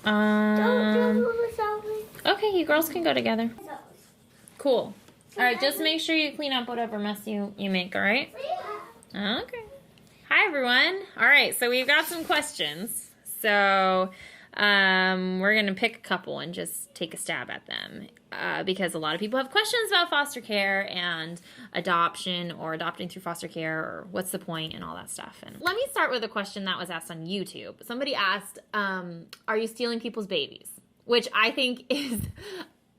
Um, okay, you girls can go together. Cool. All right, just make sure you clean up whatever mess you make, all right? Okay. Hi, everyone. All right, so we've got some questions. So we're going to pick a couple and just take a stab at them because a lot of people have questions about foster care and adoption or adopting through foster care or what's the point and all that stuff. And let me start with a question that was asked on YouTube. Somebody asked, are you stealing people's babies? Which I think is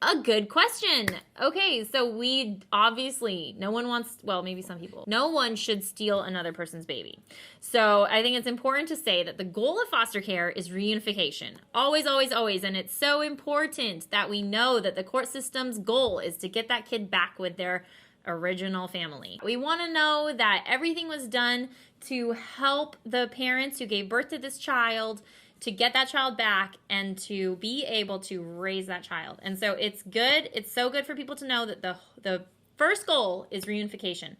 a good question. Okay, so we obviously, no one wants, well, maybe some people, no one should steal another person's baby. So I think it's important to say that the goal of foster care is reunification. Always, always, always. And it's so important that we know that the court system's goal is to get that kid back with their original family. We want to know that everything was done to help the parents who gave birth to this child to get that child back and to be able to raise that child. And so it's good. It's so good for people to know that the first goal is reunification.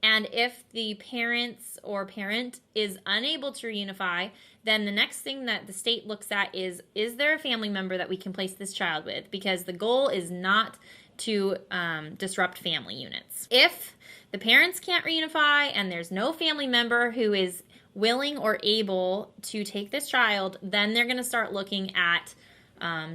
And if the parents or parent is unable to reunify, then the next thing that the state looks at is there a family member that we can place this child with? Because the goal is not to disrupt family units. If the parents can't reunify and there's no family member who is willing or able to take this child, then they're going to start looking at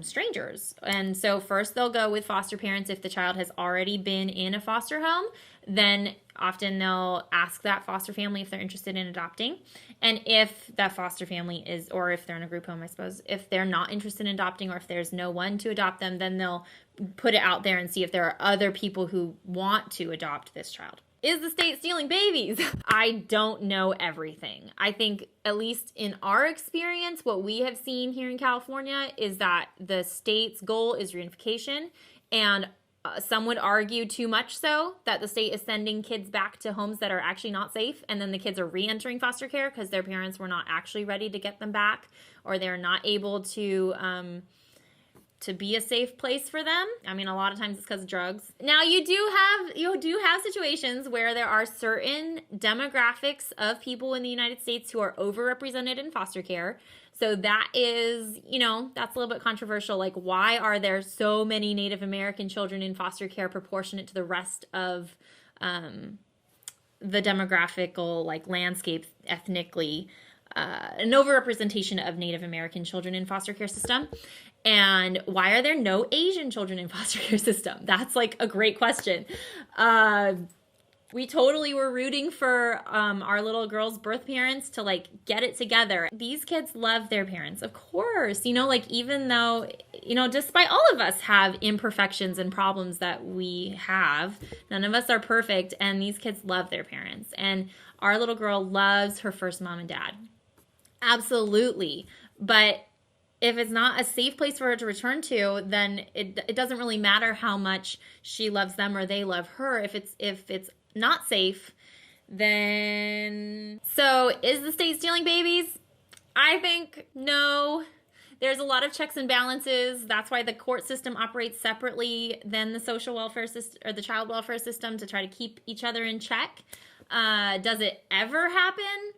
strangers. And so first they'll go with foster parents if the child has already been in a foster home. Then often they'll ask that foster family if they're interested in adopting. And if that foster family is, or if they're in a group home, I suppose, if they're not interested in adopting or if there's no one to adopt them, then they'll put it out there and see if there are other people who want to adopt this child. Is the state stealing babies? I don't know everything. I think, at least in our experience, what we have seen here in California is that the state's goal is reunification, and some would argue too much so that the state is sending kids back to homes that are actually not safe, and then the kids are re-entering foster care because their parents were not actually ready to get them back, or they're not able to be a safe place for them. I mean, a lot of times it's because of drugs. Now, you do have situations where there are certain demographics of people in the United States who are overrepresented in foster care. So that is, that's a little bit controversial. Like, why are there so many Native American children in foster care proportionate to the rest of the demographical, landscape ethnically? An overrepresentation of Native American children in foster care system. And why are there no Asian children in foster care system? That's a great question. We totally were rooting for our little girl's birth parents to get it together. These kids love their parents, of course. Even though, despite all of us have imperfections and problems that we have, none of us are perfect, and these kids love their parents. And our little girl loves her first mom and dad. Absolutely. But if it's not a safe place for her to return to, then it doesn't really matter how much she loves them or they love her. If it's not safe, then... So is the state stealing babies? I think no. There's a lot of checks and balances. That's why the court system operates separately than the social welfare system or the child welfare system, to try to keep each other in check. Does it ever happen?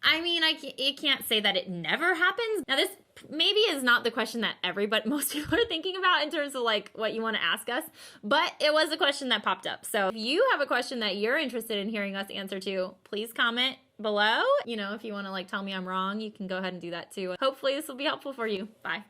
I mean, it can't say that it never happens. Now, this maybe is not the question that most people are thinking about in terms of what you want to ask us, but it was a question that popped up. So if you have a question that you're interested in hearing us answer to, please comment below. If you want to tell me I'm wrong, you can go ahead and do that too. Hopefully this will be helpful for you. Bye.